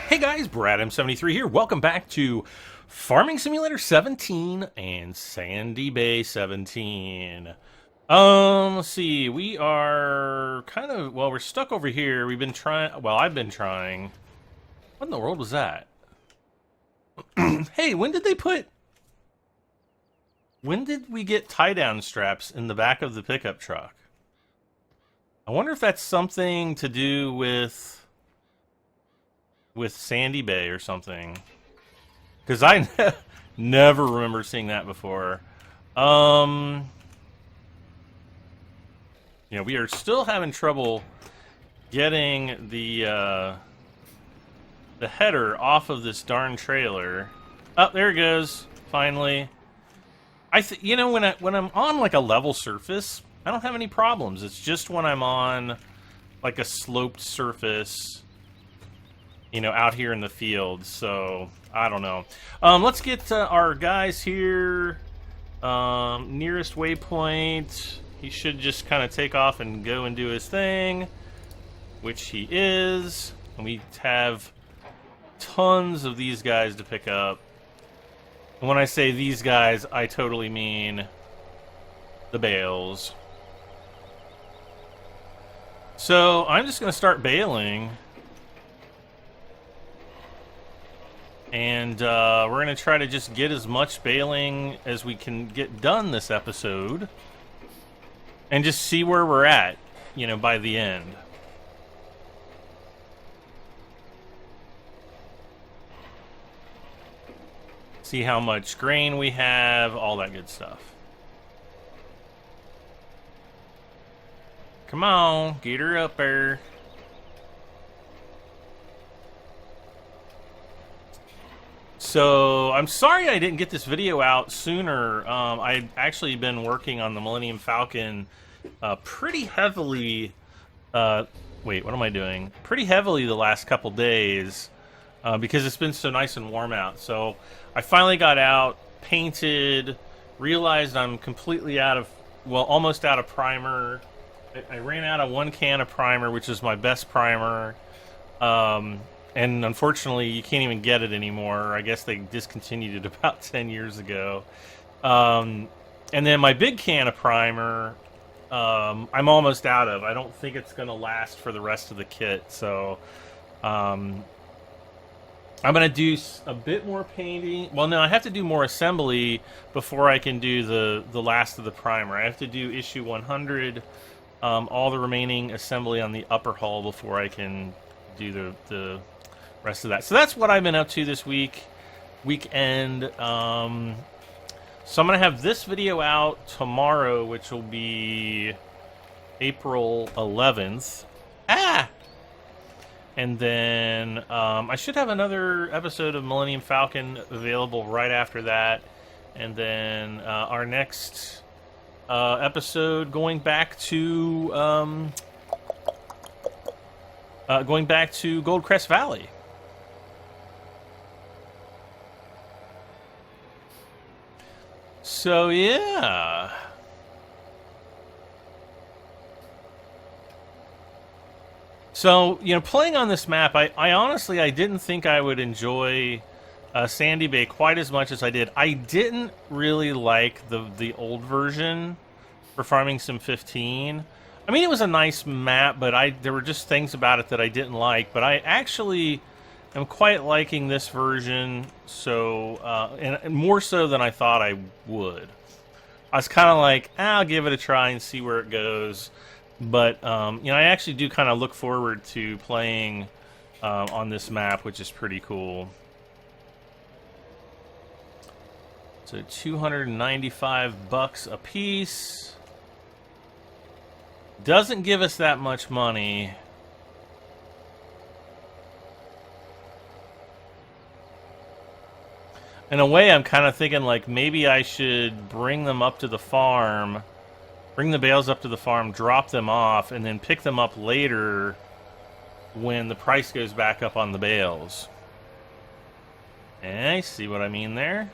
Hey guys, Brad M73 here. Welcome back to Farming Simulator 17 and Sandy Bay 17. Let's see. We are kind of, well, we're stuck over here. We've been trying, well, I've been trying. What in the world was that? Hey, when did we get tie-down straps in the back of the pickup truck? I wonder if that's something to do with Sandy Bay or something, because I never remember seeing that before. You know, we are still having trouble getting the header off of this darn trailer. Oh, there it goes. Finally. You know, when I'm on like a level surface, I don't have any problems. It's just when I'm on like a sloped surface, you know, out here in the field. So I don't know. Let's get our guys here. Nearest waypoint. He should just kind of take off and go and do his thing, which he is. And we have tons of these guys to pick up. And when I say these guys, I totally mean the bales. So I'm just going to start baling. And we're going to try to just get as much baling as we can get done this episode. And just see where we're at, you know, by the end. See how much grain we have, all that good stuff. Come on, get her up there. So, I'm sorry I didn't get this video out sooner. I've actually been working on the Millennium Falcon pretty heavily. Wait, what am I doing? Pretty heavily the last couple days because it's been so nice and warm out. So, I finally got out, painted, realized I'm completely out of, well, almost out of primer. I ran out of one can of primer, which is my best primer. And unfortunately, you can't even get it anymore. I guess they discontinued it about 10 years ago. And then my big can of primer, I'm almost out of. I don't think it's going to last for the rest of the kit. So I'm going to do a bit more painting. Well, no, I have to do more assembly before I can do the last of the primer. I have to do issue 100, all the remaining assembly on the upper hull before I can do the rest of that. So that's what I've been up to this weekend. So I'm going to have this video out tomorrow, which will be April 11th. And then I should have another episode of Millennium Falcon available right after that. And then our next episode going back to Goldcrest Valley. So yeah. So, you know, playing on this map, I honestly didn't think I would enjoy Sandy Bay quite as much as I did. I didn't really like the old version for Farming Sim 15. I mean, it was a nice map, but there were just things about it that I didn't like. But I actually am quite liking this version, so and more so than I thought I would. I was kind of like, I'll give it a try and see where it goes. But, you know, I actually do kind of look forward to playing on this map, which is pretty cool. So $295 a piece. Doesn't give us that much money. In a way, I'm kind of thinking, like, maybe I should bring them up to the farm, bring the bales up to the farm, drop them off, and then pick them up later when the price goes back up on the bales. I see what I mean there.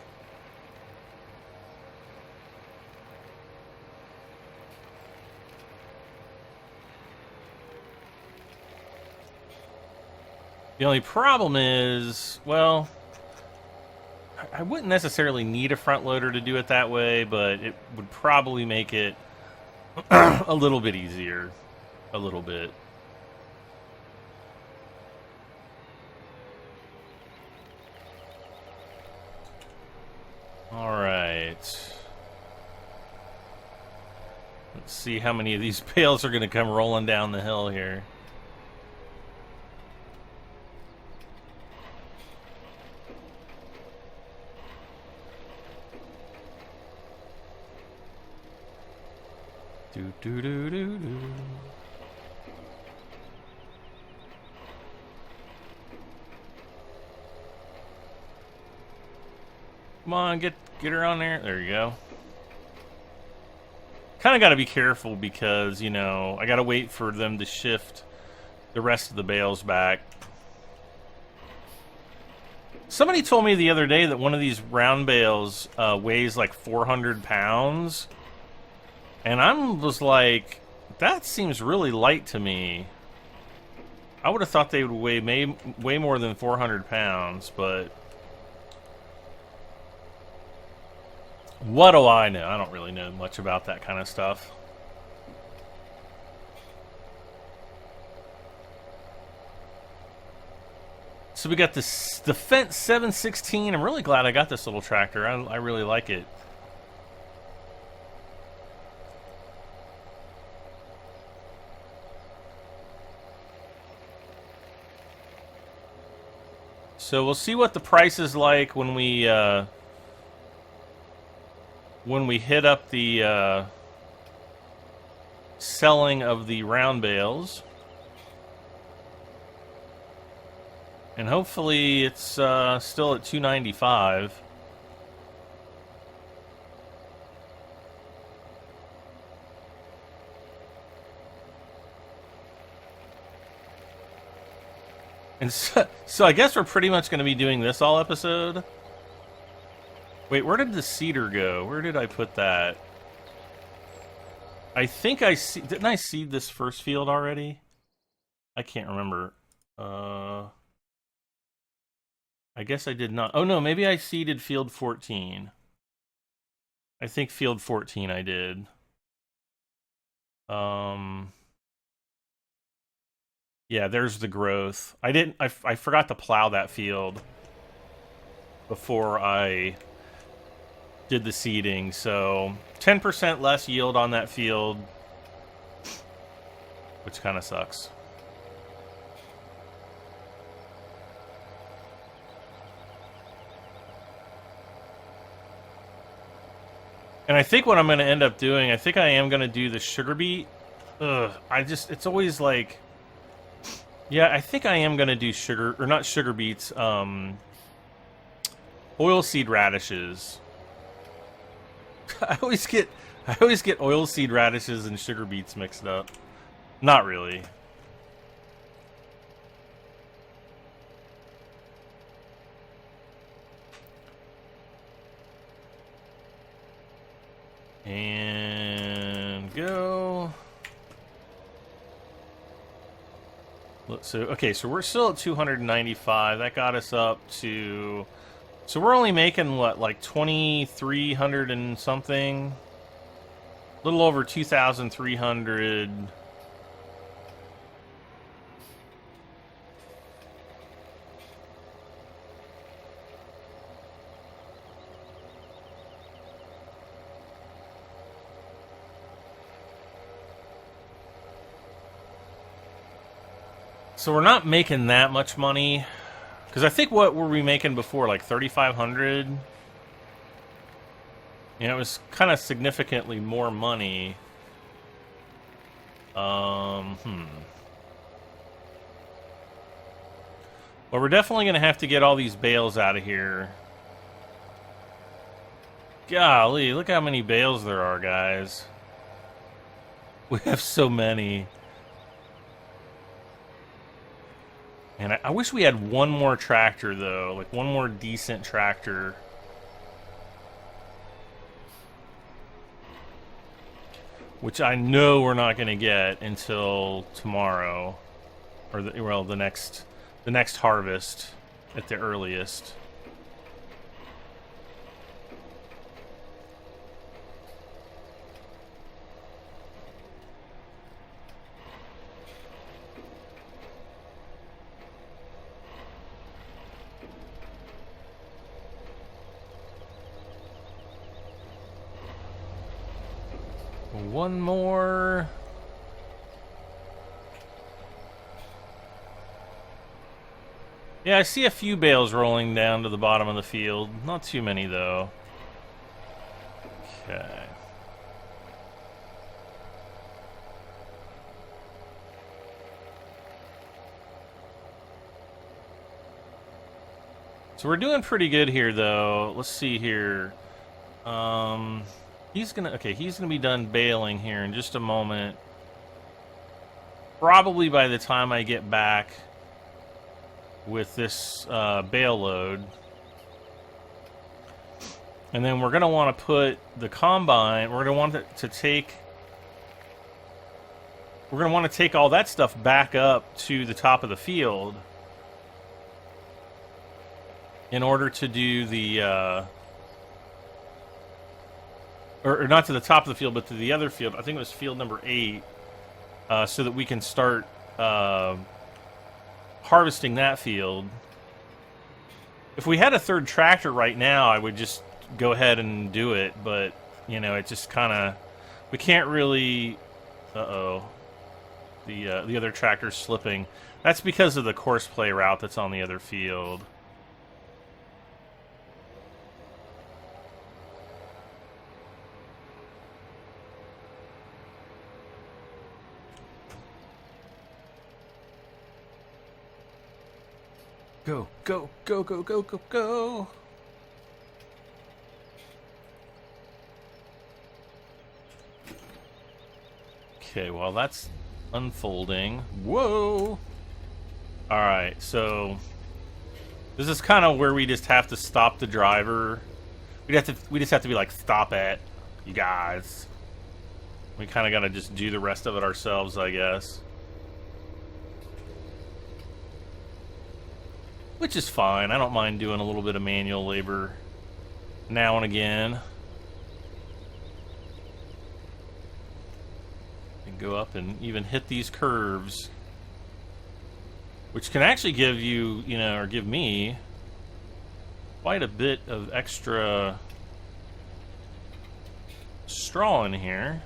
The only problem is, well, I wouldn't necessarily need a front loader to do it that way, but it would probably make it a little bit easier. A little bit. All right. Let's see how many of these bales are going to come rolling down the hill here. Do do do do do. Come on, get her on there. There you go. Kind of got to be careful because, you know, I got to wait for them to shift the rest of the bales back. Somebody told me the other day that one of these round bales weighs like 400 pounds. And I was like, that seems really light to me. I would have thought they would weigh way more than 400 pounds, but... what do I know? I don't really know much about that kind of stuff. So we got this, the Fence 716. I'm really glad I got this little tractor. I really like it. So we'll see what the price is like when we hit up the selling of the round bales. And hopefully it's still at $295. And so I guess we're pretty much going to be doing this all episode. Wait, where did the seeder go? Where did I put that? I think didn't I seed this first field already? I can't remember. I guess I did not. Oh no, maybe I seeded field 14. I think field 14 I did. Yeah, there's the growth. I forgot to plow that field before I did the seeding, so 10% less yield on that field, which kind of sucks. And I think what I'm going to end up doing, I think I am going to do the sugar beet. It's always like... yeah, I think I am going to do not sugar beets, oilseed radishes. I always get oilseed radishes and sugar beets mixed up. Not really. And go. So we're still at 295. That got us up to... so we're only making, what, like 2,300 and something? A little over 2,300. So we're not making that much money. Because I think what were we making before? Like 3,500? You know, it was kind of significantly more money. Well, we're definitely going to have to get all these bales out of here. Golly, look how many bales there are, guys. We have so many. And I wish we had one more tractor, though. Like, one more decent tractor. Which I know we're not going to get until tomorrow. Or, the next the next harvest at the earliest. One more. Yeah, I see a few bales rolling down to the bottom of the field. Not too many, though. Okay. So we're doing pretty good here, though. Let's see here. He's gonna be done baling here in just a moment. Probably by the time I get back with this bale load. And then we're gonna want to put the combine, we're gonna want to take all that stuff back up to the top of the field in order to do the or not to the top of the field, but to the other field. I think it was field number 8, so that we can start harvesting that field. If we had a third tractor right now, I would just go ahead and do it, but, you know, it just kind of... We can't really... Uh-oh. The other tractor's slipping. That's because of the Courseplay route that's on the other field. Go, go, go, go, go, go, go. Okay, while that's unfolding. Whoa! Alright, so this is kind of where we just have to stop the driver. We just have to be like, stop it, you guys. We kind of got to just do the rest of it ourselves, I guess. Which is fine. I don't mind doing a little bit of manual labor now and again. And go up and even hit these curves, which can actually give you, you know, or give me quite a bit of extra straw in here.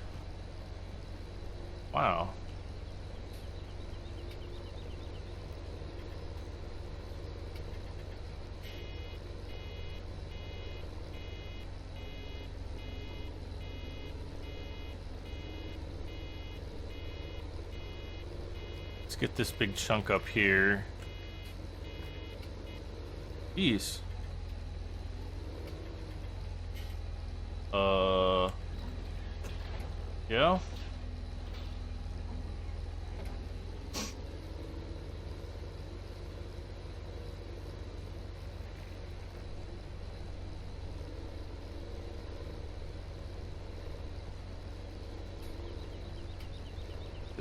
Wow. Get this big chunk up here. Jeez. Yeah.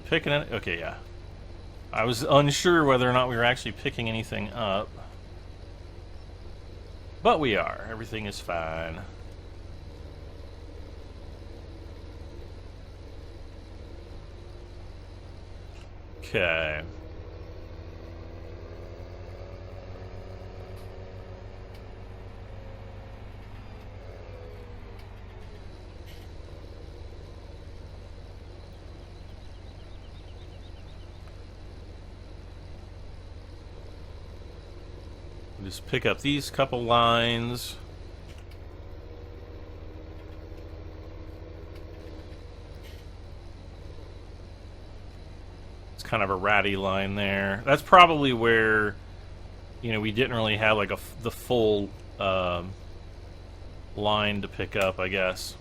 Picking it? Okay, yeah. I was unsure whether or not we were actually picking anything up. But we are. Everything is fine. Okay. Just pick up these couple lines. It's kind of a ratty line there. That's probably where, you know, we didn't really have like the full line to pick up, I guess.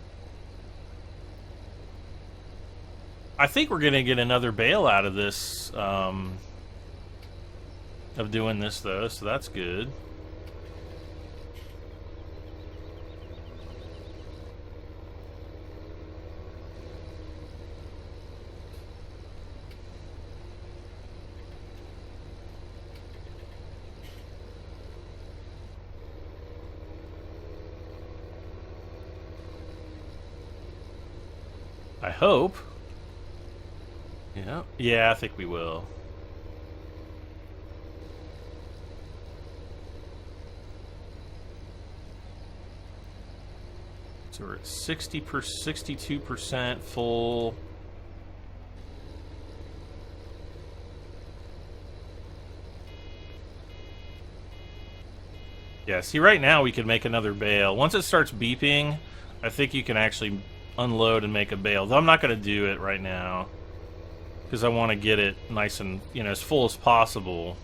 I think we're gonna get another bale out of this. Of doing this though, so that's good. I hope. Yeah. Yeah, I think we will. So we're at 62% full. Yeah, see, right now we can make another bale. Once it starts beeping, I think you can actually unload and make a bale. Though I'm not going to do it right now, because I want to get it nice and, you know, as full as possible.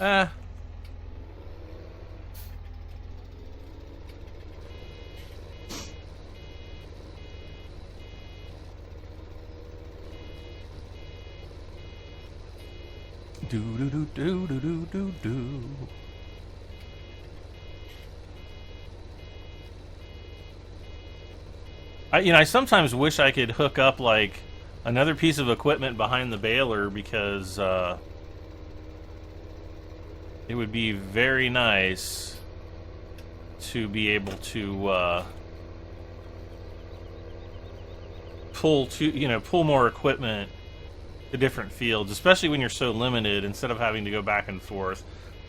Ah. Do do do do do do do do. I sometimes wish I could hook up like another piece of equipment behind the baler, because it would be very nice to be able to pull more equipment to different fields, especially when you're so limited, instead of having to go back and forth.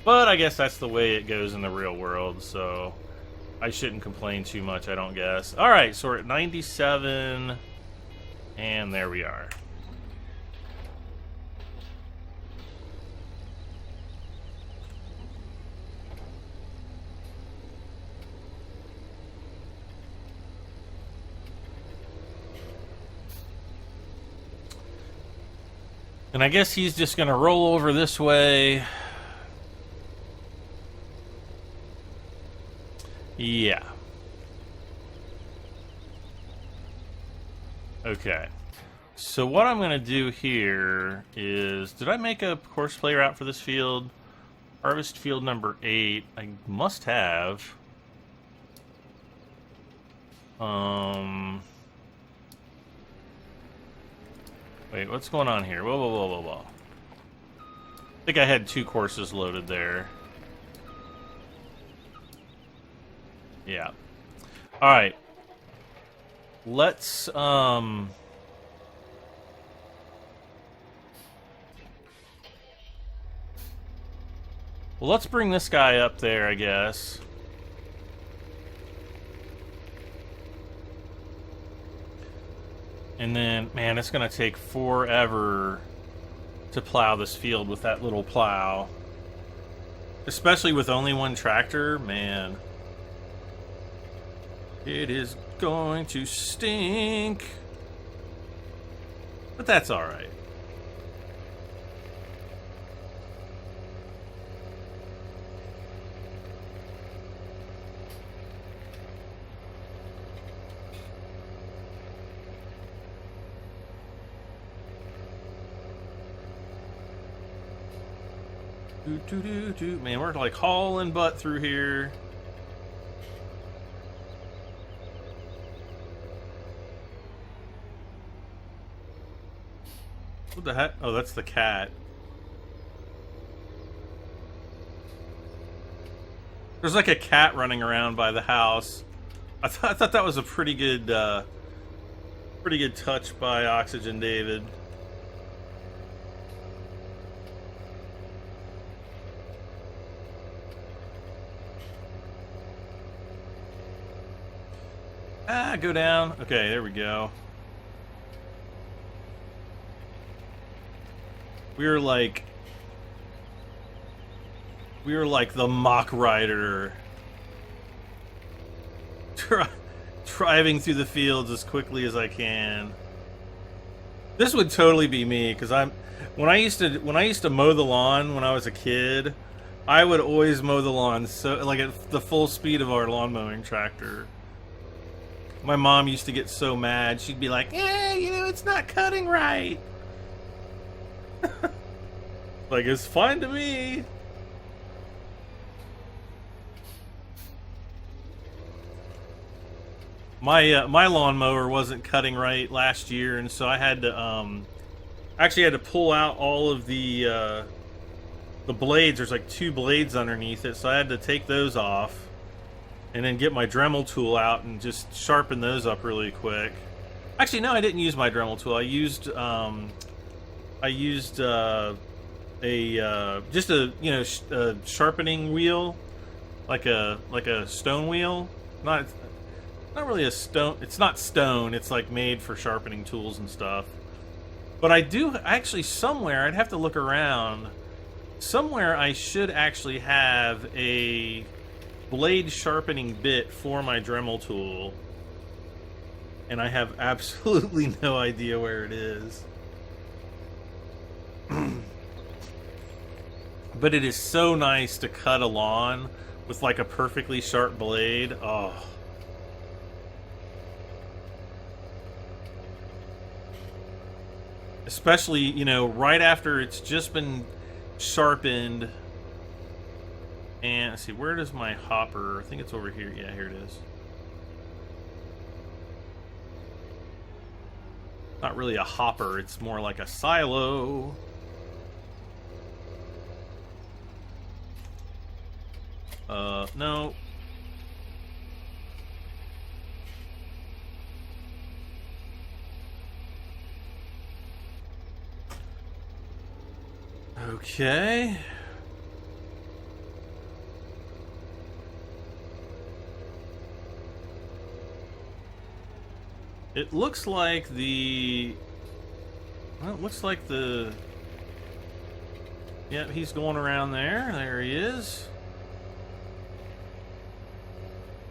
But I guess that's the way it goes in the real world, so I shouldn't complain too much, I don't guess. Alright, so we're at 97, and there we are. And I guess he's just going to roll over this way. Yeah. Okay. So what I'm going to do here is... Did I make a Courseplay route for this field? Harvest field number 8. I must have. Wait, what's going on here? Whoa, whoa, whoa, whoa, whoa. I think I had 2 courses loaded there. Yeah. Alright. Let's, well, let's bring this guy up there, I guess. And then, man, it's going to take forever to plow this field with that little plow. Especially with only one tractor, man. It is going to stink. But that's alright. Man, we're like hauling butt through here. What the heck? Oh, that's the cat. There's like a cat running around by the house. I thought that was a pretty good touch by Oxygen David. Ah, go down. Okay, there we go. We were like the Mach Rider, driving through the fields as quickly as I can. This would totally be me, because when I used to mow the lawn when I was a kid, I would always mow the lawn so like at the full speed of our lawn mowing tractor. My mom used to get so mad. She'd be like, it's not cutting right. Like, it's fine to me. My lawnmower wasn't cutting right last year, and so I had to actually had to pull out all of the blades. There's like 2 blades underneath it, so I had to take those off and then get my Dremel tool out and just sharpen those up really quick. Actually, no, I didn't use my Dremel tool. I used just a a sharpening wheel, like a stone wheel. Not really a stone. It's not stone. It's like made for sharpening tools and stuff. But I do actually somewhere. I'd have to look around. Somewhere I should actually have a blade sharpening bit for my Dremel tool, and I have absolutely no idea where it is. But it is so nice to cut a lawn with like a perfectly sharp blade. Oh. Especially, right after it's just been sharpened. And let's see, where does my hopper? I think it's over here. Yeah, here it is. Not really a hopper, it's more like a silo. No. Okay. It looks like well, it looks like yep, he's going around there. There he is.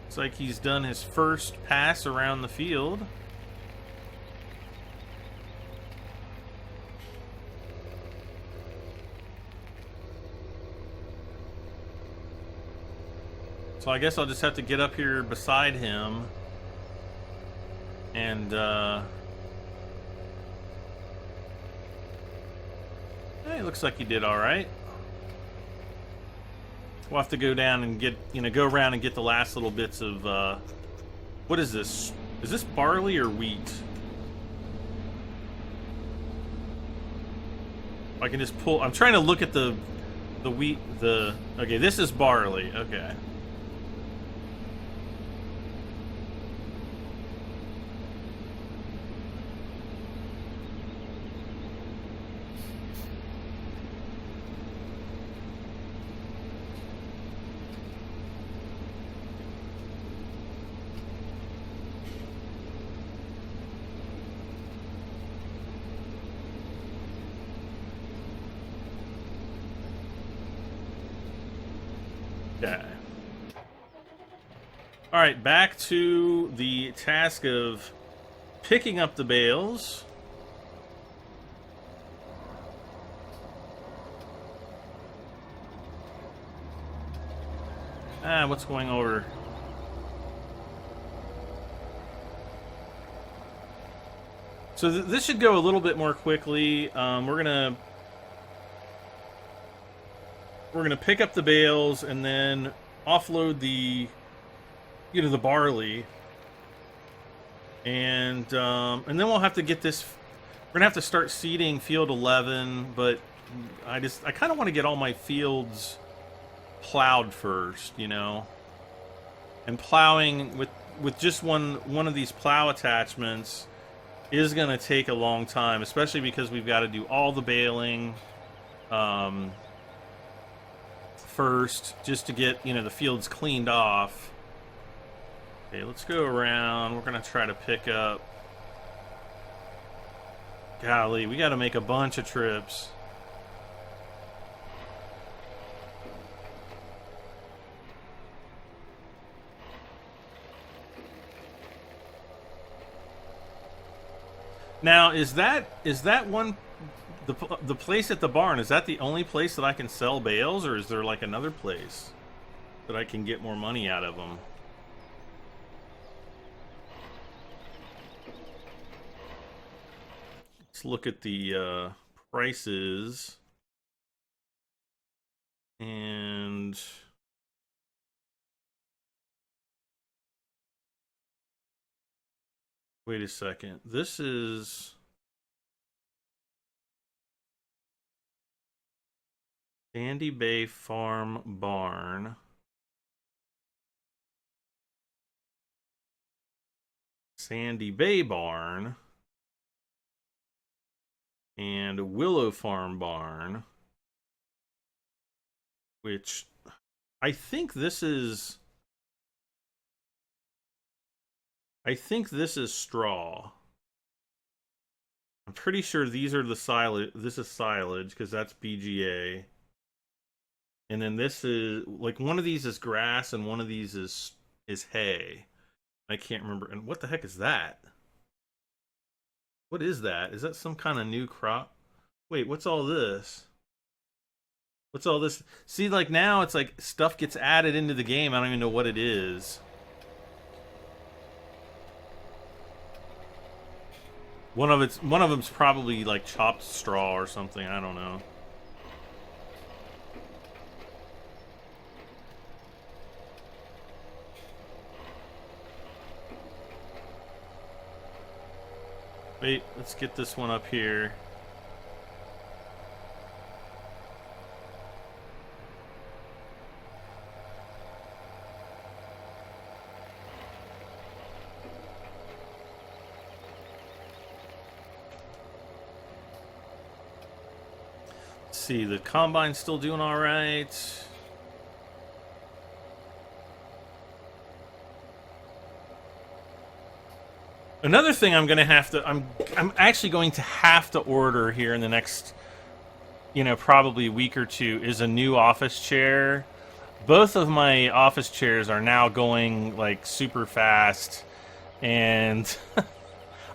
Looks like he's done his first pass around the field. So I guess I'll just have to get up here beside him and hey, looks like he did all right. We'll have to go down and get, go around and get the last little bits of what is this? Is this barley or wheat? I can just pull. I'm trying to look at the wheat. Okay, this is barley. Okay. Okay. Alright, back to the task of picking up the bales. What's going over? So this should go a little bit more quickly. We're gonna pick up the bales and then offload the the barley, and then we'll have to get this. We're gonna have to start seeding field 11, but I kind of want to get all my fields plowed first, and plowing with just one of these plow attachments is gonna take a long time, especially because we've got to do all the baling first, just to get the fields cleaned off. Okay, let's go around. We're gonna try to pick up. Golly, we got to make a bunch of trips. Now, is that one the place at the barn? Is that the only place that I can sell bales, or is there like another place that I can get more money out of them? Let's look at the prices. And Wait a second. This is Sandy Bay Farm Barn. Sandy Bay Barn. And Willow Farm Barn. Which I think this is straw. I'm pretty sure these are the silage. This is silage because that's BGA. And then this is like one of these is grass and one of these is hay. I can't remember. And what the heck is that? What is that? Is that some kind of new crop? Wait, what's all this? What's all this? See, like now it's like stuff gets added into the game. I don't even know what it is. One of them's probably like chopped straw or something. I don't know. Wait, let's get this one up here. See, the combine's still doing all right. Another thing I'm actually going to have to order here in the next, probably a week or two is a new office chair. Both of my office chairs are now going like super fast, and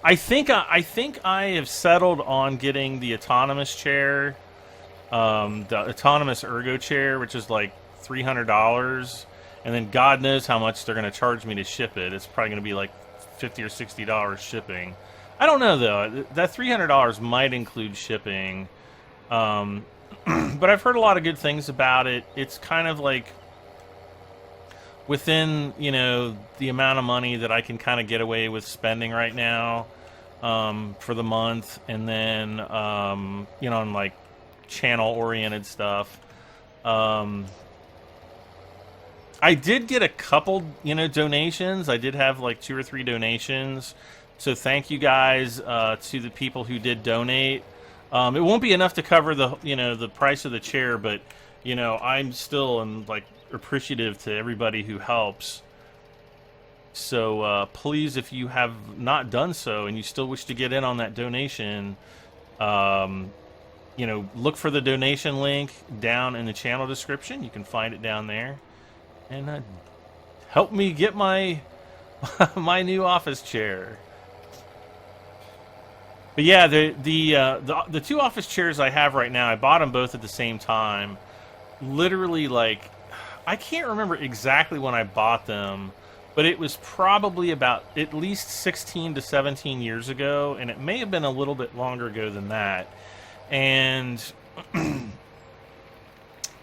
I think I have settled on getting the autonomous chair. The autonomous ergo chair, which is like $300, and then God knows how much they're going to charge me to ship it. It's probably going to be like $50 or $60 shipping. I don't know though. That $300 might include shipping, but I've heard a lot of good things about it. It's kind of like within the amount of money that I can kind of get away with spending right now for the month, and then on like channel oriented stuff. I did get a couple donations. I did have like 2 or 3 donations, so thank you guys to the people who did donate. It won't be enough to cover the the price of the chair, but I'm still like appreciative to everybody who helps. So please, if you have not done so and you still wish to get in on that donation, look for the donation link down in the channel description. You can find it down there, and help me get my my new office chair. But yeah, the 2 office chairs I have right now, I bought them both at the same time. Literally, like, I can't remember exactly when I bought them, but it was probably about at least 16 to 17 years ago, and it may have been a little bit longer ago than that. And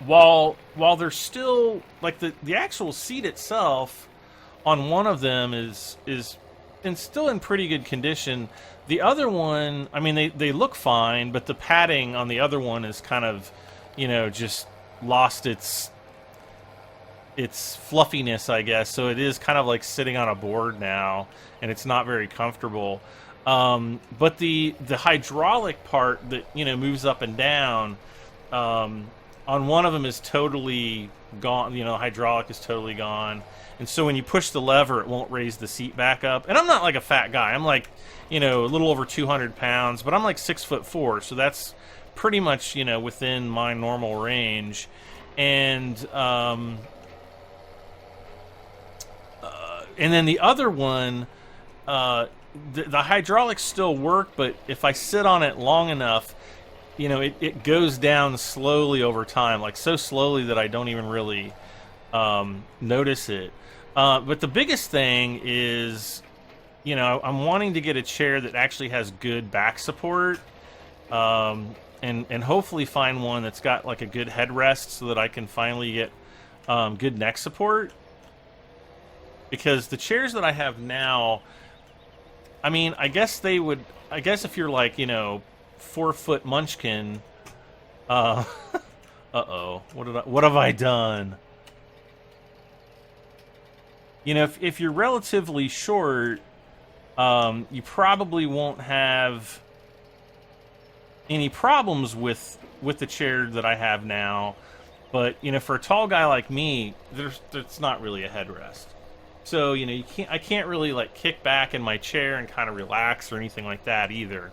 while they're still like the actual seat itself on one of them is still in pretty good condition. The other one, I mean, they look fine, but the padding on the other one is kind of just lost its fluffiness, I guess. So it is kind of like sitting on a board now, and it's not very comfortable. But the hydraulic part that moves up and down on one of them is totally gone. Hydraulic is totally gone, and so when you push the lever, it won't raise the seat back up. And I'm not like a fat guy. I'm like a little over 200 pounds, but I'm like 6'4", so that's pretty much within my normal range. And then the other one. The hydraulics still work, but if I sit on it long enough, it goes down slowly over time, like so slowly that I don't even really notice it. But the biggest thing is, I'm wanting to get a chair that actually has good back support, and hopefully find one that's got like a good headrest so that I can finally get good neck support. Because the chairs that I have now, I mean, I guess they would. I guess if you're like, 4-foot munchkin. Uh-oh. What have I done? If you're relatively short, you probably won't have any problems with the chair that I have now. But, for a tall guy like me, there's not really a headrest. So, I can't really, like, kick back in my chair and kind of relax or anything like that either.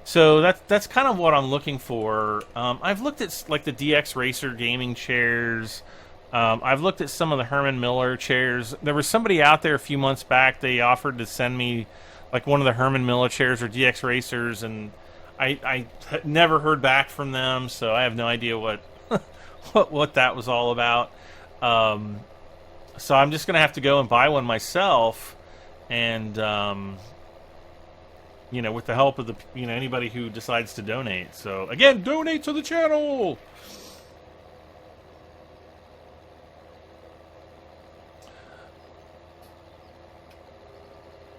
So that's kind of what I'm looking for. I've looked at, like, the DX Racer gaming chairs. I've looked at some of the Herman Miller chairs. There was somebody out there a few months back. They offered to send me, like, one of the Herman Miller chairs or DX Racers, and I never heard back from them, so I have no idea what what that was all about. So I'm just gonna have to go and buy one myself, and with the help of the anybody who decides to donate. So again, donate to the channel.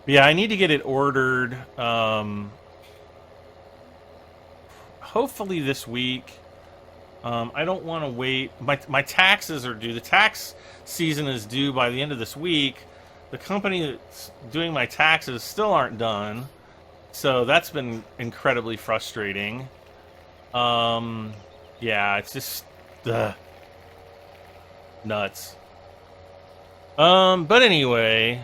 Yeah, I need to get it ordered. Hopefully this week. I don't want to wait. My taxes are due. The tax season is due by the end of this week. The company that's doing my taxes still aren't done. So that's been incredibly frustrating. Yeah, it's just nuts. But anyway,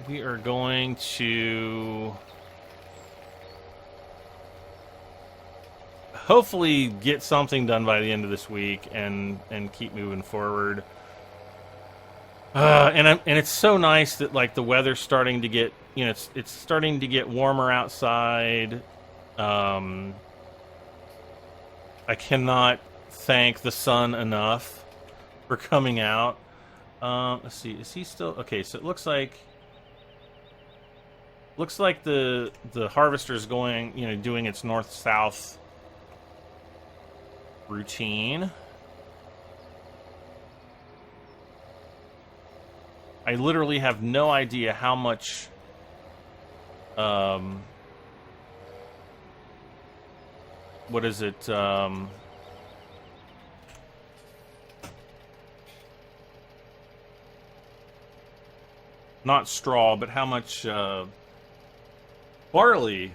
we are going to hopefully get something done by the end of this week and keep moving forward. And it's so nice that, like, the weather's starting to get, it's starting to get warmer outside. I cannot thank the sun enough for coming out. Let's see, is he still okay? So it looks like the harvester's going, doing its north-south routine. I literally have no idea how much what is it? Not straw, but how much barley.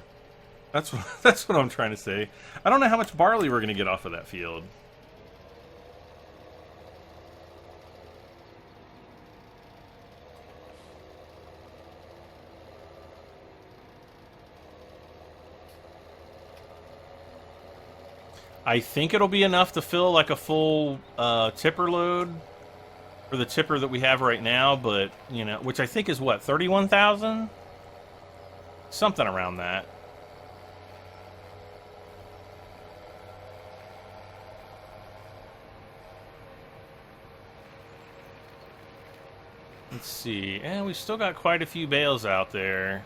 That's what I'm trying to say. I don't know how much barley we're going to get off of that field. I think it'll be enough to fill like a full tipper load for the tipper that we have right now, but which I think is what, 31,000? Something around that. Let's see. And we've still got quite a few bales out there.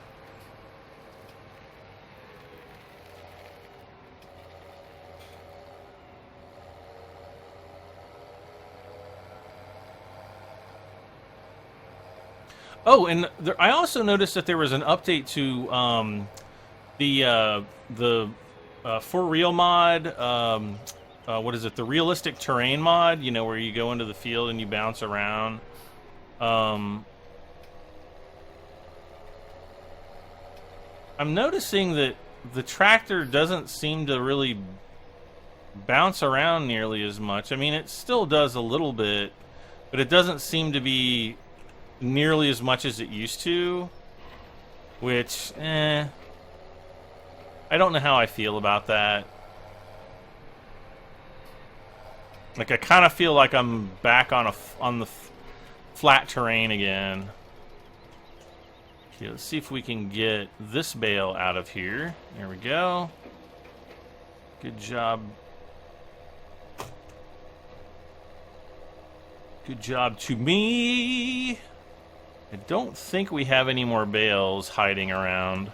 Oh, and I also noticed that there was an update to the For Real mod. What is it? The realistic terrain mod. Where you go into the field and you bounce around. I'm noticing that the tractor doesn't seem to really bounce around nearly as much. I mean, it still does a little bit, but it doesn't seem to be nearly as much as it used to, which, I don't know how I feel about that. Like, I kind of feel like I'm back on the flat terrain again. Okay, let's see if we can get this bale out of here. There we go. Good job. Good job to me. I don't think we have any more bales hiding around.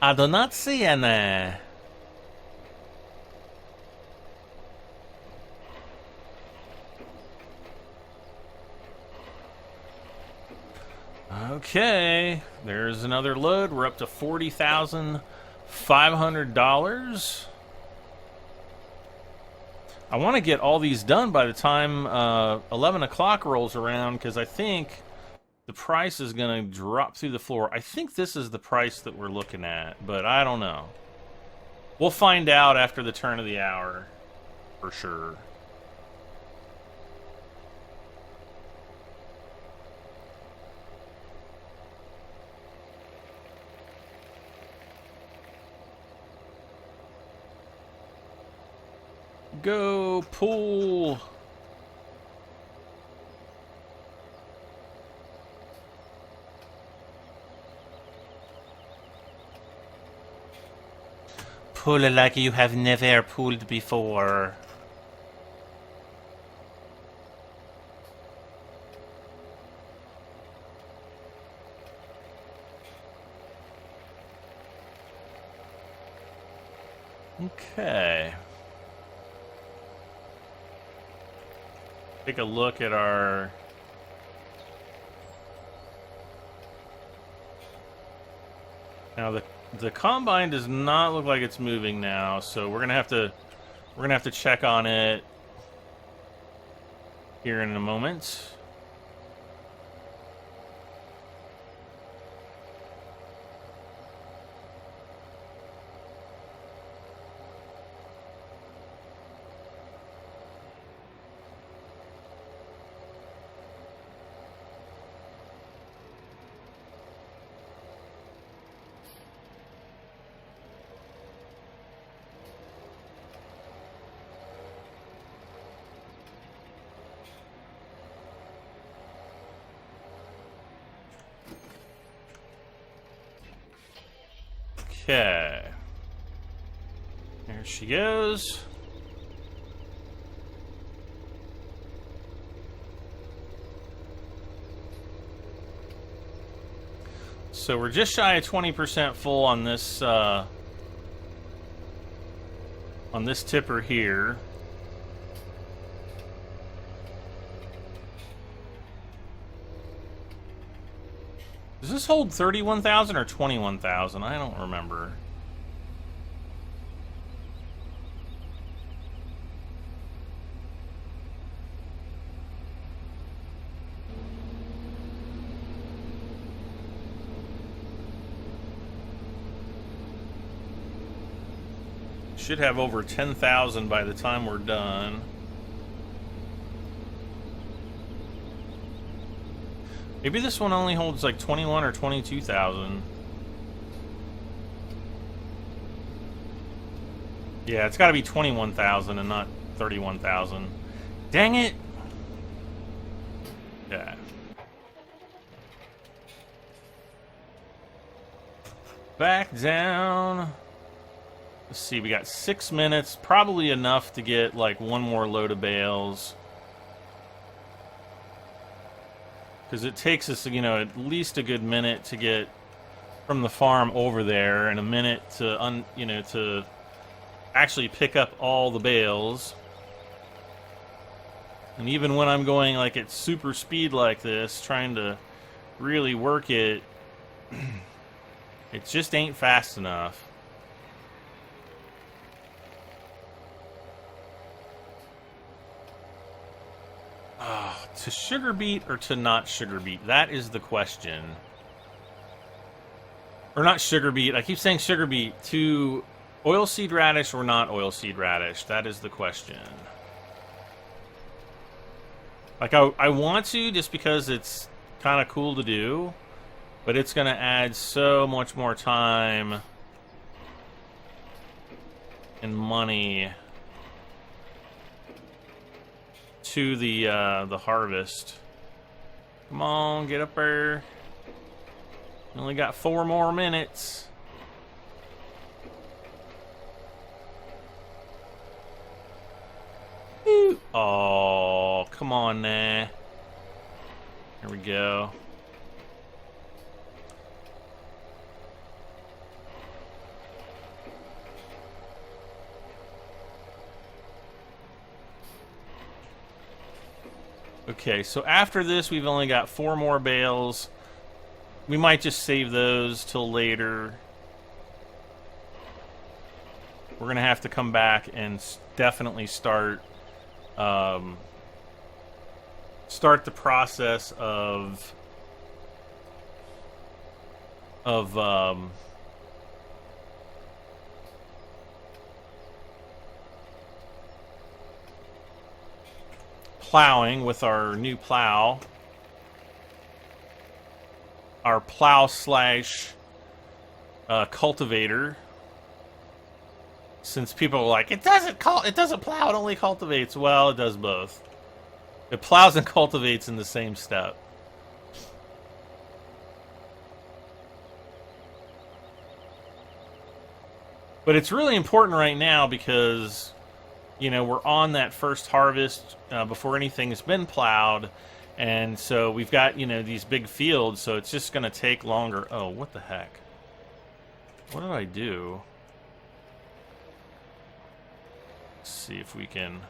I do not see any. Okay, there's another load. We're up to $40,500. I want to get all these done by the time 11 o'clock rolls around, because I think the price is going to drop through the floor. I think this is the price that we're looking at, but I don't know. We'll find out after the turn of the hour, for sure. Go pull. Pull like you have never pulled before. Okay. Take a look at our now the combine does not look like it's moving now, so we're gonna have to check on it here in a moment. Okay. There she goes. So we're just shy of 20% full on this tipper here. Does this hold 31,000 or 21,000? I don't remember. Should have over 10,000 by the time we're done. Maybe this one only holds like 21 or 22,000. Yeah, it's got to be 21,000 and not 31,000. Dang it! Yeah. Back down. Let's see, we got 6 minutes. Probably enough to get like one more load of bales. Because it takes us, you know, at least a good minute to get from the farm over there, and a minute to, to actually pick up all the bales. And even when I'm going like at super speed like this, trying to really work it, it just ain't fast enough. To sugar beet or to not sugar beet? That is the question. Or not sugar beet. I keep saying sugar beet. To oilseed radish or not oilseed radish? That is the question. Like, I want to just because it's kind of cool to do, but it's going to add so much more time and money to the harvest. Come on, get up there. Only got 4 more minutes. Ooh. Oh, come on now. Here we go. Okay, so after this, we've only got 4 more bales. We might just save those till later. We're going to have to come back and definitely start the process of plowing with our new plow. Our plow slash cultivator. Since people are like, it doesn't plow, it only cultivates. Well, it does both. It plows and cultivates in the same step. But it's really important right now because, you know, we're on that first harvest before anything's been plowed. And so we've got, you know, these big fields, so it's just going to take longer. Oh, what the heck? What did I do? Let's see if we can...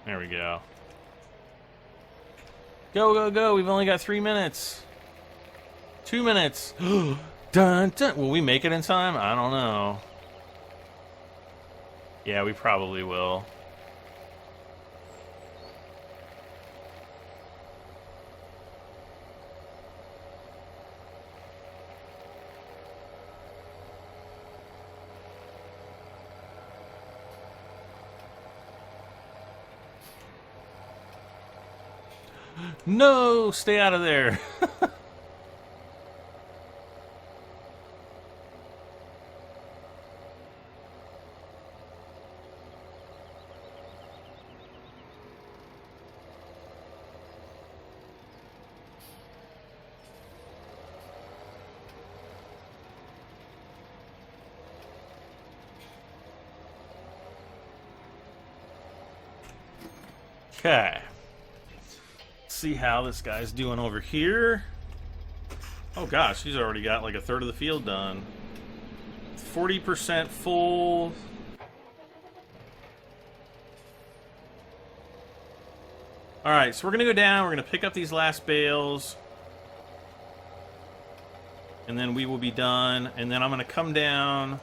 There we go. Go, go, go. We've only got 3 minutes. 2 minutes. Dun, dun. Will we make it in time? I don't know. Yeah, we probably will. No, stay out of there. Okay. See how this guy's doing over here. Oh gosh, he's already got like a third of the field done. 40% full. Alright, so we're gonna go down, we're gonna pick up these last bales. And then we will be done. And then I'm gonna come down.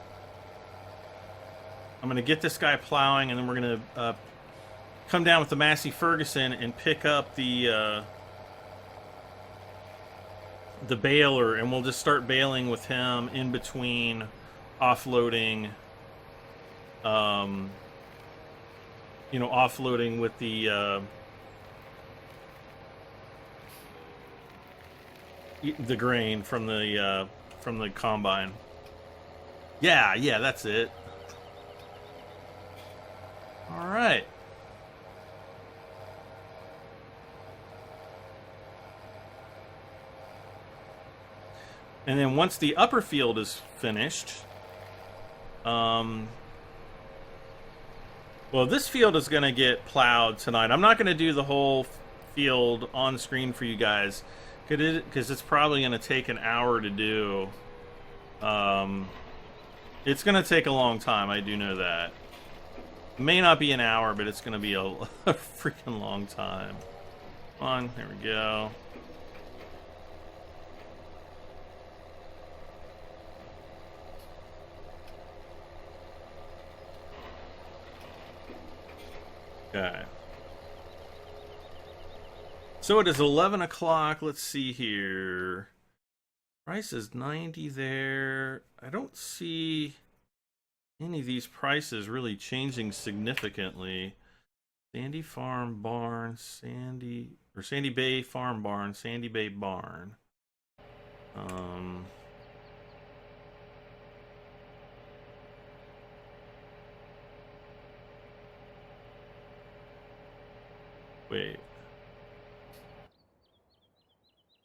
I'm gonna get this guy plowing, and then we're gonna come down with the Massey Ferguson and pick up the baler, and we'll just start baling with him in between offloading, you know, offloading with the grain from the combine. Yeah, that's it. All right. And then once the upper field is finished, well, this field is going to get plowed tonight. I'm not going to do the whole field on screen for you guys, because it's probably going to take an hour to do. It's going to take a long time, I do know that. It may not be an hour, but it's going to be a freaking long time. Come on, there we go. Okay. So it is 11 o'clock. Let's see here. Price is 90 there. I don't see any of these prices really changing significantly. Sandy Farm Barn, Sandy Bay Farm Barn, Sandy Bay Barn. Wait.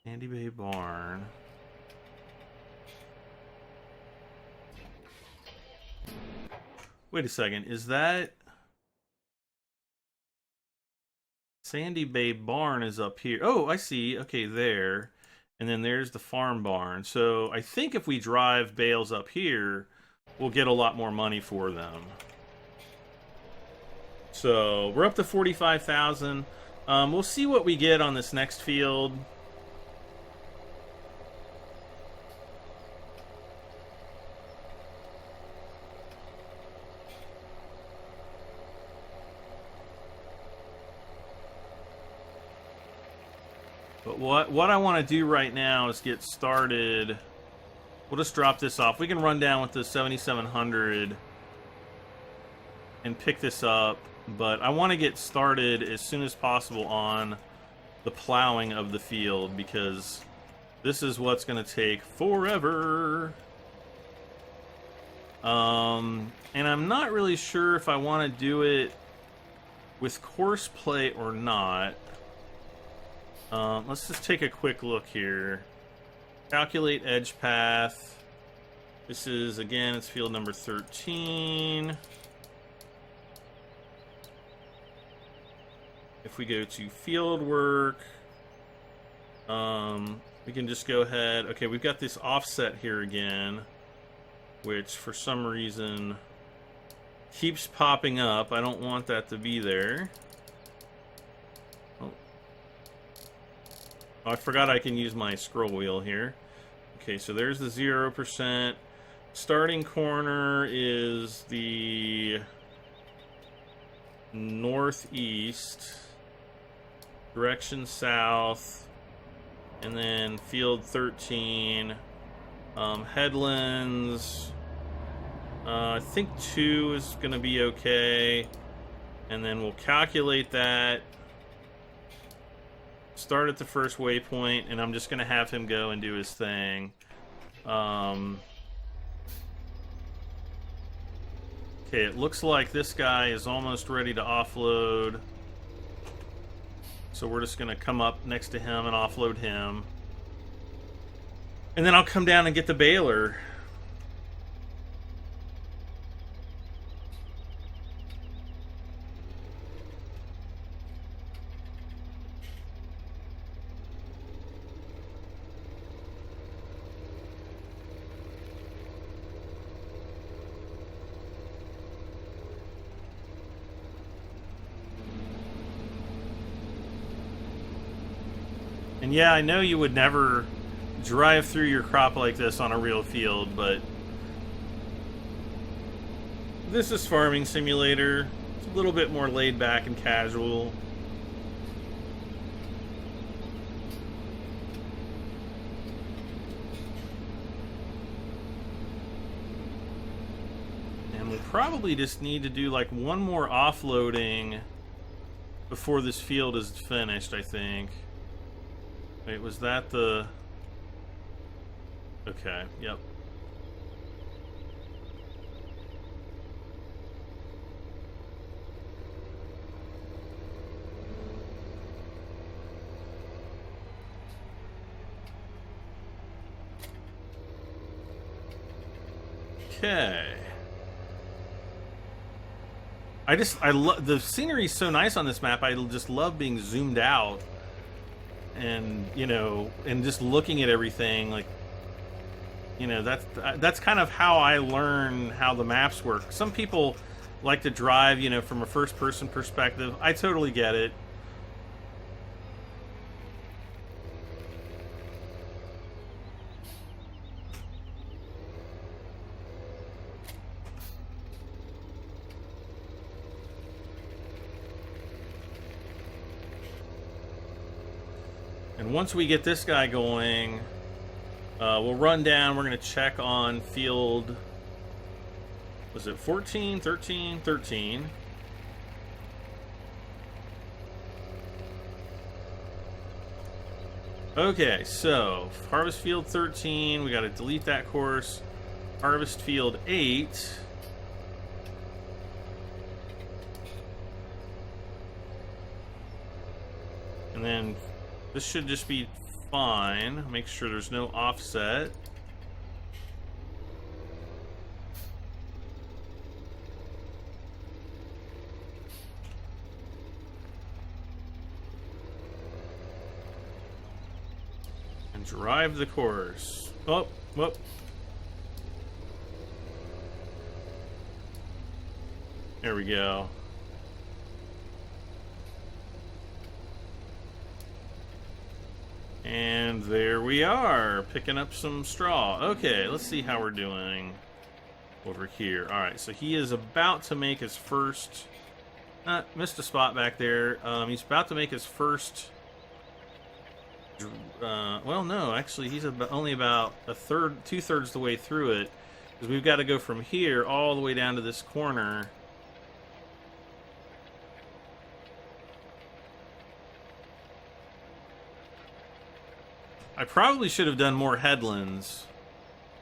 Sandy Bay Barn. Wait a second, is that... Sandy Bay Barn is up here. Oh, I see. Okay, there. And then there's the farm barn. So I think if we drive bales up here, we'll get a lot more money for them. So we're up to 45,000. We'll see what we get on this next field. But what I want to do right now is get started. We'll just drop this off. We can run down with the 7700 and pick this up. But I want to get started as soon as possible on the plowing of the field, because this is what's going to take forever. And I'm not really sure if I want to do it with Courseplay or not. Let's just take a quick look here. Calculate edge path. This is, again, it's field number 13. If we go to field work, we can just go ahead. Okay, we've got this offset here again, which for some reason keeps popping up. I don't want that to be there. Oh, I forgot I can use my scroll wheel here. Okay, so there's the 0%. Starting corner is the northeast. Direction south, and then field 13. Headlands, I think 2 is going to be okay, and then we'll calculate that. Start at the first waypoint, and I'm just going to have him go and do his thing. Okay, it looks like this guy is almost ready to offload. So we're just going to come up next to him and offload him. And then I'll come down and get the baler. And yeah, I know you would never drive through your crop like this on a real field, but this is Farming Simulator. It's a little bit more laid back and casual. And we'll probably just need to do like one more offloading before this field is finished, I think. Wait, was that the... Okay, yep. Okay. I love the scenery is so nice on this map. I just love being zoomed out and, you know, and just looking at everything. Like, you know, that's kind of how I learn how the maps work. Some people like to drive, you know, from a first-person perspective. I totally get it. And once we get this guy going, we'll run down. We're going to check on field, was it 14, 13, 13. Okay, so harvest field 13, we got to delete that course. Harvest field 8. And then this should just be fine. Make sure there's no offset. And Drive the course. Oh, whoop. There we go. And there we are, picking up some straw. Okay, let's see how we're doing over here. Alright, so he is about to make his first... missed a spot back there. He's about to make his first... well, no, actually, he's only about two-thirds the way through it. Because we've got to go from here all the way down to this corner. I probably should have done more headlands,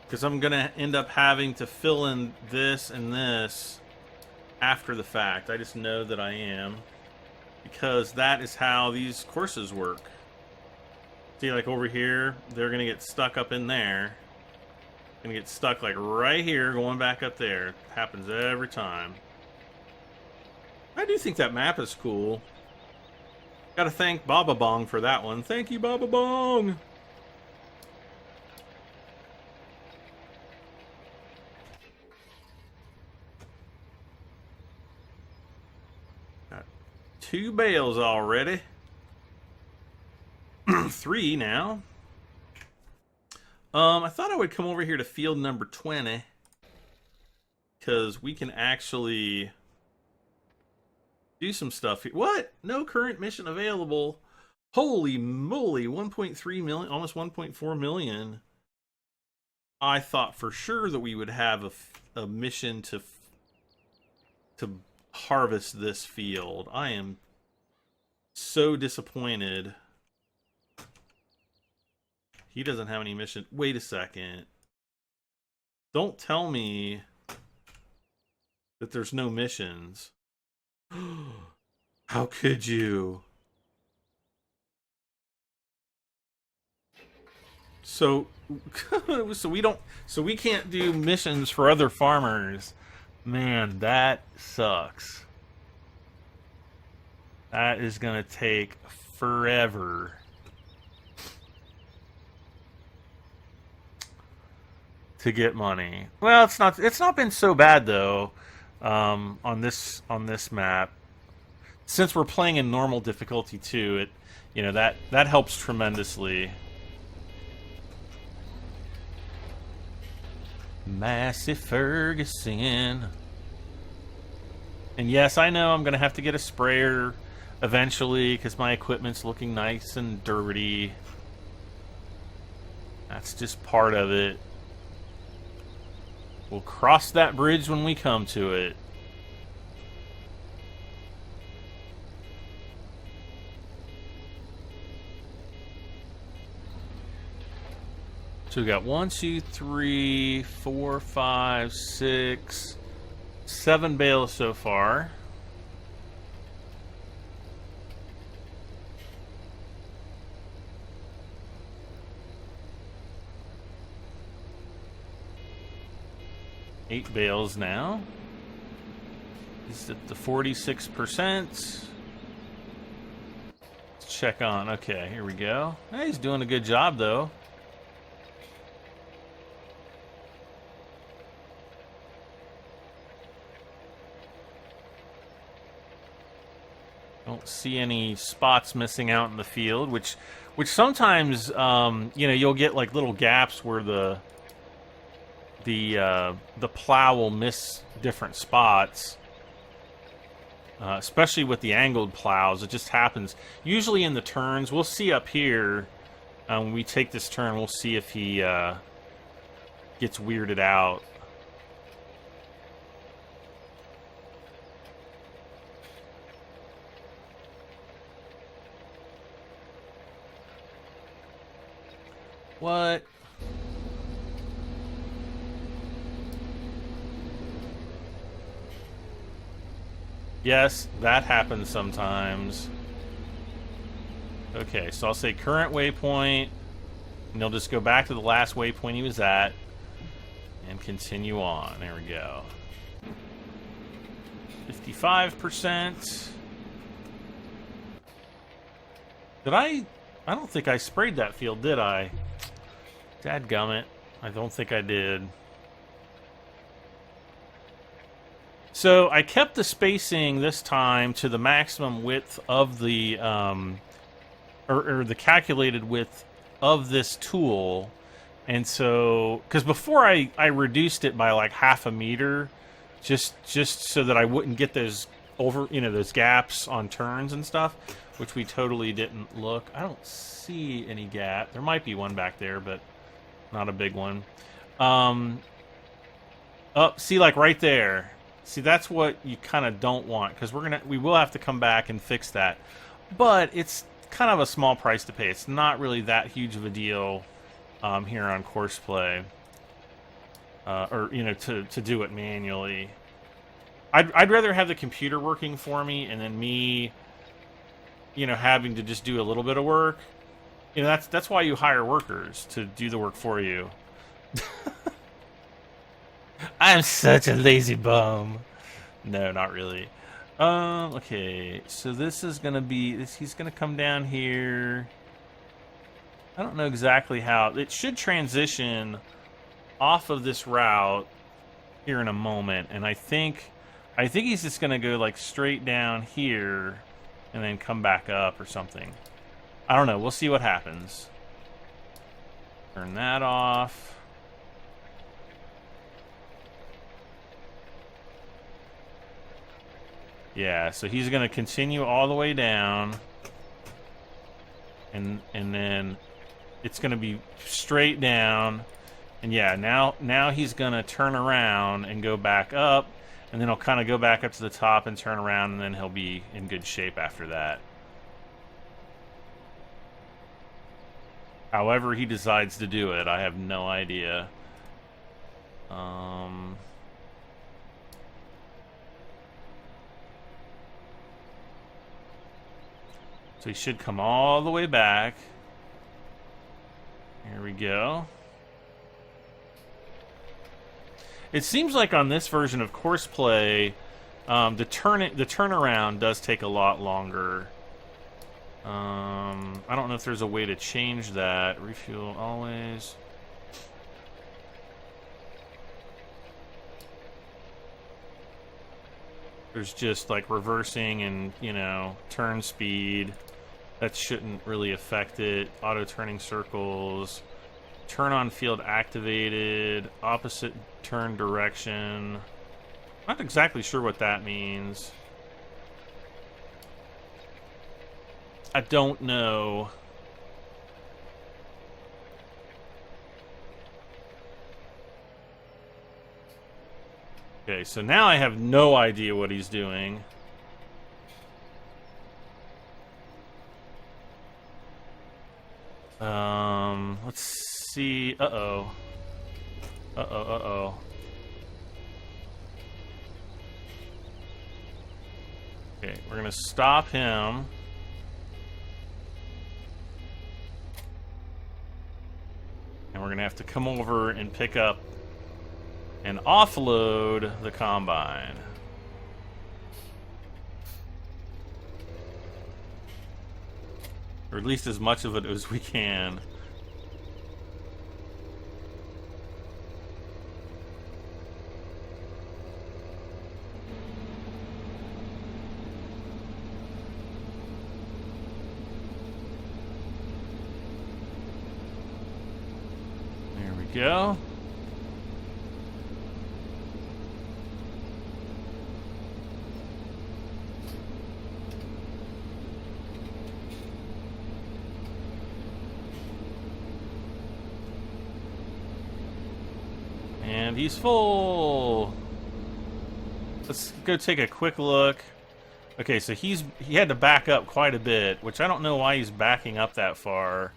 because I'm going to end up having to fill in this and this after the fact. I just know that I am, because that is how these courses work. See, like over here, they're going to get stuck up in there. Going to get stuck like right here, going back up there. It happens every time. I do think that map is cool. Got to thank Baba Bong for that one. Thank you, Baba Bong! Got 2 bales already. 3 now. I thought I would come over here to field number 20, because we can actually do some stuff here. What? No current mission available. Holy moly, 1.3 million, almost 1.4 million. I thought for sure that we would have a mission to harvest this field. I am so disappointed. He doesn't have any mission. Wait a second. Don't tell me that there's no missions. How could you? So we can't do missions for other farmers. Man, that sucks. That is gonna take forever. To get money. Well, it's not been so bad though, on this map. Since we're playing in normal difficulty too, that helps tremendously. Massey Ferguson. And yes, I know I'm gonna have to get a sprayer eventually because my equipment's looking nice and dirty. That's just part of it. We'll cross that bridge when we come to it. So we got 1, 2, 3, 4, 5, 6, 7 bales so far. Eight bales now. He's at the 46%. Let's check on. Okay, here we go. Hey, he's doing a good job, though. Don't see any spots missing out in the field, which sometimes, you'll get like little gaps where the plow will miss different spots, especially with the angled plows. It just happens. Usually in the turns, we'll see up here, when we take this turn, we'll see if he gets weirded out. What? Yes, that happens sometimes. Okay, so I'll say current waypoint, and he'll just go back to the last waypoint he was at, and continue on. There we go. 55%. Did I don't think I sprayed that field, did I? Dadgummit. I don't think I did. So I kept the spacing this time to the maximum width of the, or the calculated width of this tool. And so, because before I reduced it by like half a meter, just so that I wouldn't get those those gaps on turns and stuff, which we totally didn't look. I don't see any gap. There might be one back there, but not a big one. Oh, see, like right there. See, that's what you kind of don't want, because we will have to come back and fix that. But it's kind of a small price to pay. It's not really that huge of a deal here on Courseplay, or to do it manually. I'd rather have the computer working for me, and then me, having to just do a little bit of work. That's why you hire workers, to do the work for you. I'm such a lazy bum. No, not really. Okay, so this is gonna be he's gonna come down here. I don't know exactly how. It should transition off of this route here in a moment, and I think he's just gonna go like straight down here and then come back up or something. I don't know. We'll see what happens. Turn that off. Yeah, so he's going to continue all the way down, and then it's going to be straight down, and yeah, now he's going to turn around and go back up, and then he'll kind of go back up to the top and turn around, and then he'll be in good shape after that. However he decides to do it, I have no idea. So he should come all the way back. Here we go. It seems like on this version of Courseplay, the turnaround does take a lot longer. I don't know if there's a way to change that. Refuel always. There's just like reversing and, turn speed. That shouldn't really affect it. Auto turning circles. Turn on field activated. Opposite turn direction. Not exactly sure what that means. I don't know. Okay, so now I have no idea what he's doing. Let's see. Uh-oh. Okay, we're gonna stop him. And we're gonna have to come over and pick up and offload the combine. Or at least as much of it as we can. There we go. And he's full. Let's go take a quick look. Okay, so he had to back up quite a bit, which I don't know why he's backing up that far,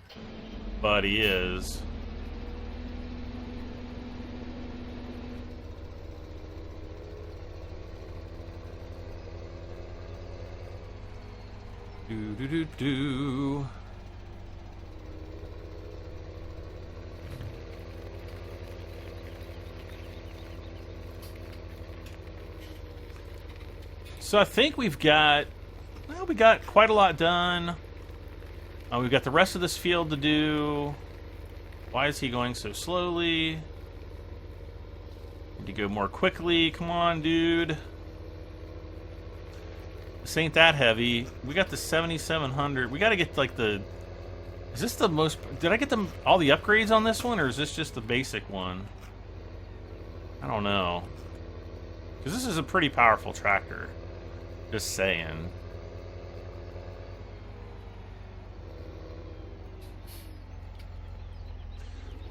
but he is. Do. So I think we got quite a lot done. We've got the rest of this field to do. Why is he going so slowly? Need to go more quickly. Come on, dude. This ain't that heavy. We got the 7700. We got to get like the... Is this the most... Did I get them all the upgrades on this one, or is this just the basic one? I don't know. Because this is a pretty powerful tractor. Just saying.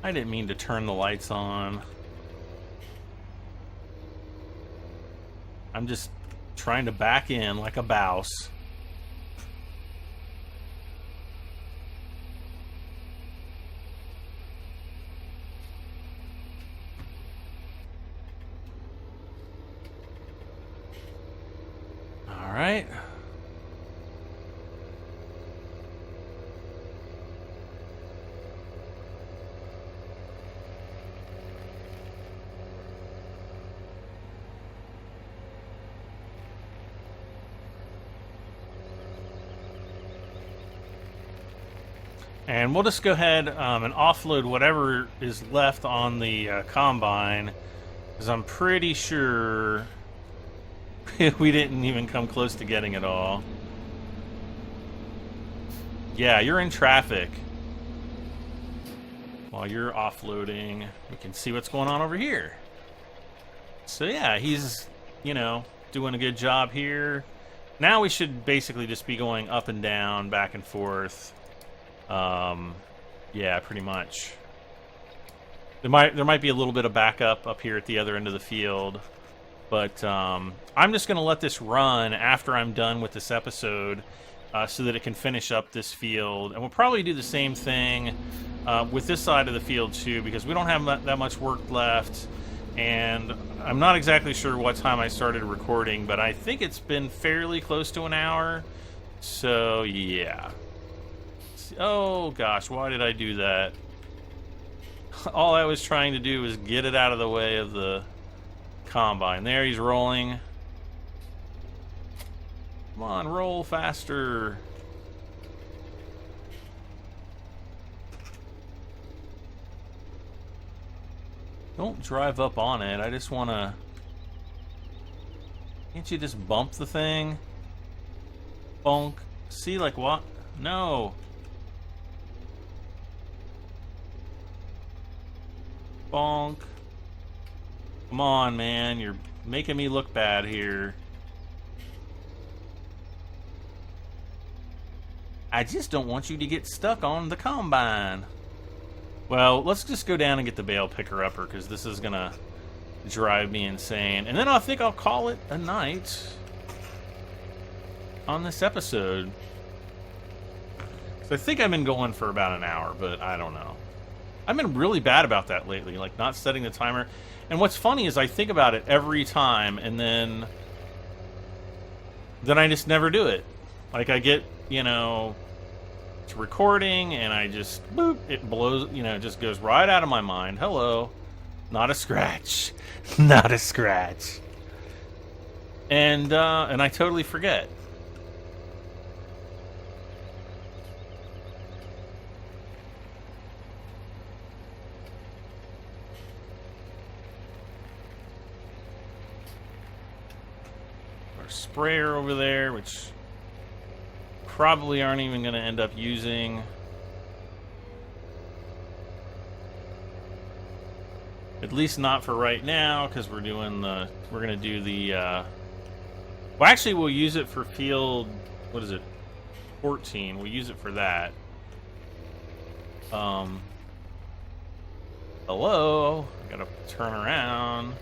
I didn't mean to turn the lights on. I'm just trying to back in like a bouse. All right. And we'll just go ahead and offload whatever is left on the combine, because I'm pretty sure we didn't even come close to getting it all. Yeah, you're in traffic. While you're offloading, we can see what's going on over here. So yeah, he's, you know, doing a good job here. Now we should basically just be going up and down, back and forth. Yeah, pretty much. There might be a little bit of backup up here at the other end of the field, but I'm just going to let this run after I'm done with this episode, so that it can finish up this field. And we'll probably do the same thing with this side of the field too, because we don't have that much work left, and I'm not exactly sure what time I started recording, but I think it's been fairly close to an hour. So yeah. Oh gosh, why did I do that? All I was trying to do was get it out of the way of the combine. There, he's rolling. Come on, roll faster. Don't drive up on it. I just want to... Can't you just bump the thing? Bonk. See, like what? No. Bonk. Come on, man. You're making me look bad here. I just don't want you to get stuck on the combine. Well, let's just go down and get the bale picker-upper, because this is going to drive me insane. And then I think I'll call it a night on this episode. So I think I've been going for about an hour, but I don't know. I've been really bad about that lately, like not setting the timer. And what's funny is I think about it every time, and then I just never do it. Like I get, you know, to recording, and I just, boop, it blows, you know, it just goes right out of my mind. Hello. Not a scratch. Not a scratch. And I totally forget. Sprayer over there, which probably aren't even going to end up using. At least not for right now, because we're going to do the well, actually we'll use it for field, what is it, 14. We'll use it for that. Hello, I gotta turn around.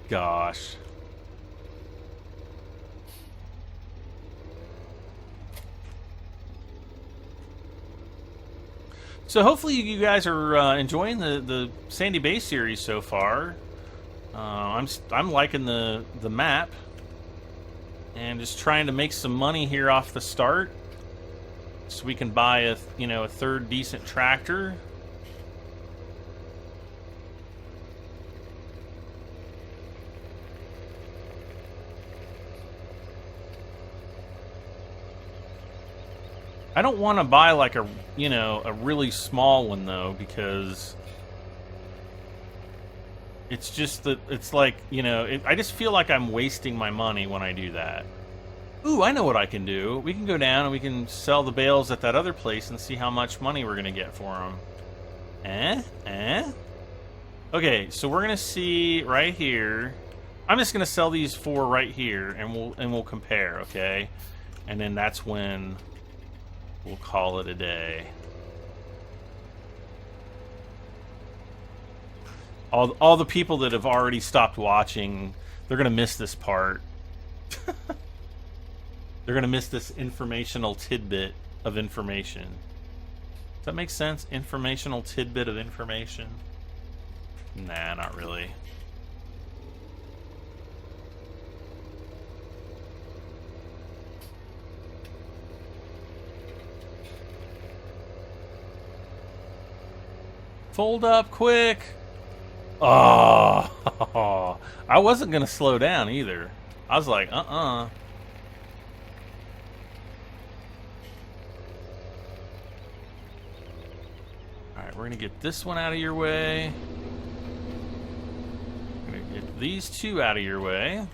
Gosh. So hopefully you guys are enjoying the Sandy Bay series so far. I'm liking the map, and just trying to make some money here off the start, so we can buy a third decent tractor. I don't want to buy like a, you know, a really small one though, because it's just that it's like, you know, I just feel like I'm wasting my money when I do that. Ooh, I know what I can do. We can go down and we can sell the bales at that other place and see how much money we're gonna get for them. Okay, so we're gonna see right here. I'm just gonna sell these 4 right here, and we'll compare, okay? And then that's when we'll call it a day. All the people that have already stopped watching, they're gonna miss this part. They're gonna miss this informational tidbit of information. Does that make sense? Informational tidbit of information? Nah, not really. Fold up quick. Oh, I wasn't gonna slow down either. I was like, Alright, we're gonna get this one out of your way. We're gonna get these 2 out of your way.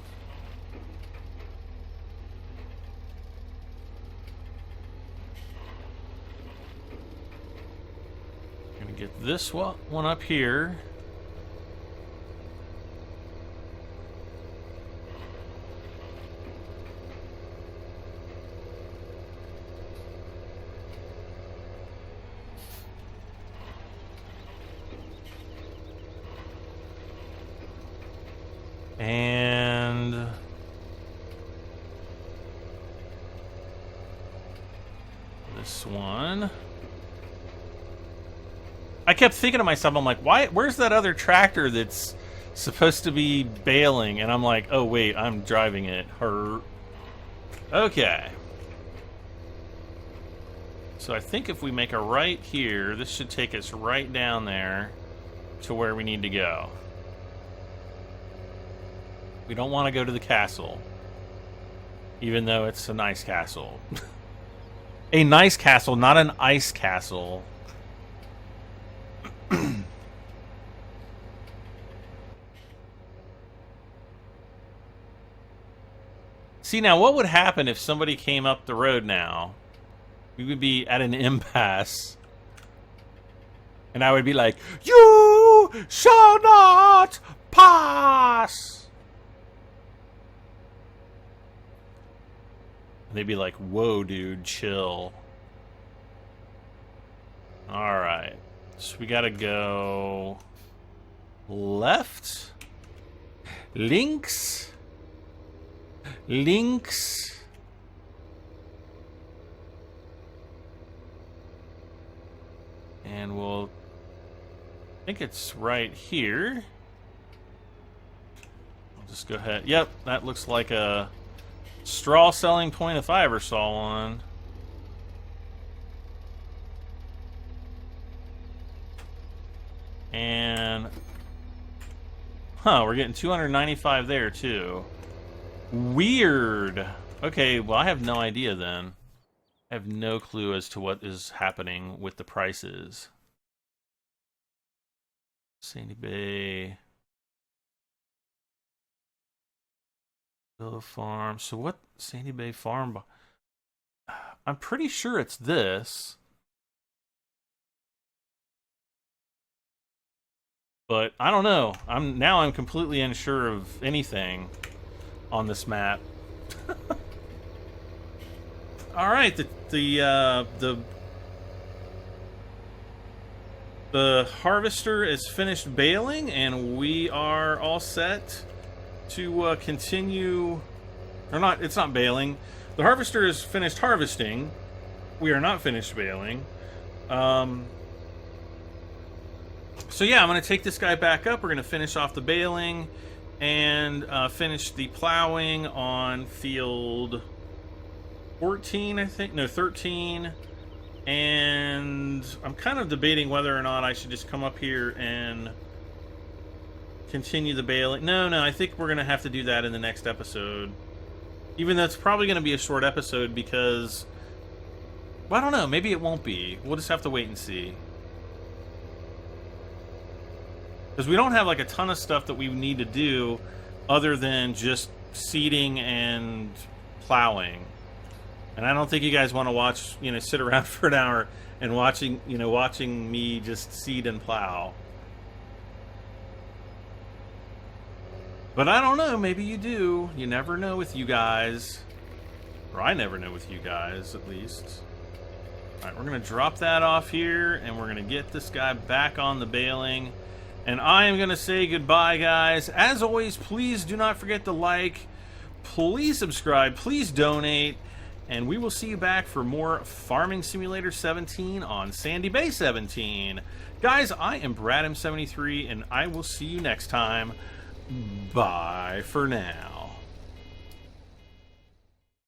Gonna get this one up here. And this one. I kept thinking to myself, I'm like, where's that other tractor that's supposed to be baling? And I'm like, oh wait, I'm driving it. Okay. So I think if we make a right here, this should take us right down there to where we need to go. We don't want to go to the castle, even though it's a nice castle. A nice castle, not an ice castle. See, now what would happen if somebody came up the road now? We would be at an impasse. And I would be like, "You shall not pass!" And they'd be like, "Whoa, dude, chill." Alright. So we gotta go left, links, links, and we'll, I think it's right here. I'll just go ahead. Yep, that looks like a straw selling point if I ever saw one. And we're getting 295 there too. Weird. Okay, well I have no idea then. I have no clue as to what is happening with the prices. Sandy Bay, Villa Farm. So what? Sandy Bay Farm. I'm pretty sure it's this. But I don't know. I'm completely unsure of anything on this map. All right, the harvester is finished baling, and we are all set to continue. Or not? It's not baling. The harvester is finished harvesting. We are not finished baling. So yeah, I'm going to take this guy back up. We're going to finish off the baling and finish the plowing on field 14, I think. No, 13. And I'm kind of debating whether or not I should just come up here and continue the baling. No, I think we're going to have to do that in the next episode. Even though it's probably going to be a short episode because Well, I don't know. Maybe it won't be. We'll just have to wait and see. Because we don't have like a ton of stuff that we need to do other than just seeding and plowing. And I don't think you guys want to watch, you know, sit around for an hour and watching me just seed and plow. But I don't know, maybe you do. You never know with you guys. Or I never know with you guys, at least. Alright, we're going to drop that off here, and we're going to get this guy back on the baling. And I am going to say goodbye, guys. As always, please do not forget to like. Please subscribe. Please donate. And we will see you back for more Farming Simulator 17 on Sandy Bay 17. Guys, I am BradM73, and I will see you next time. Bye for now.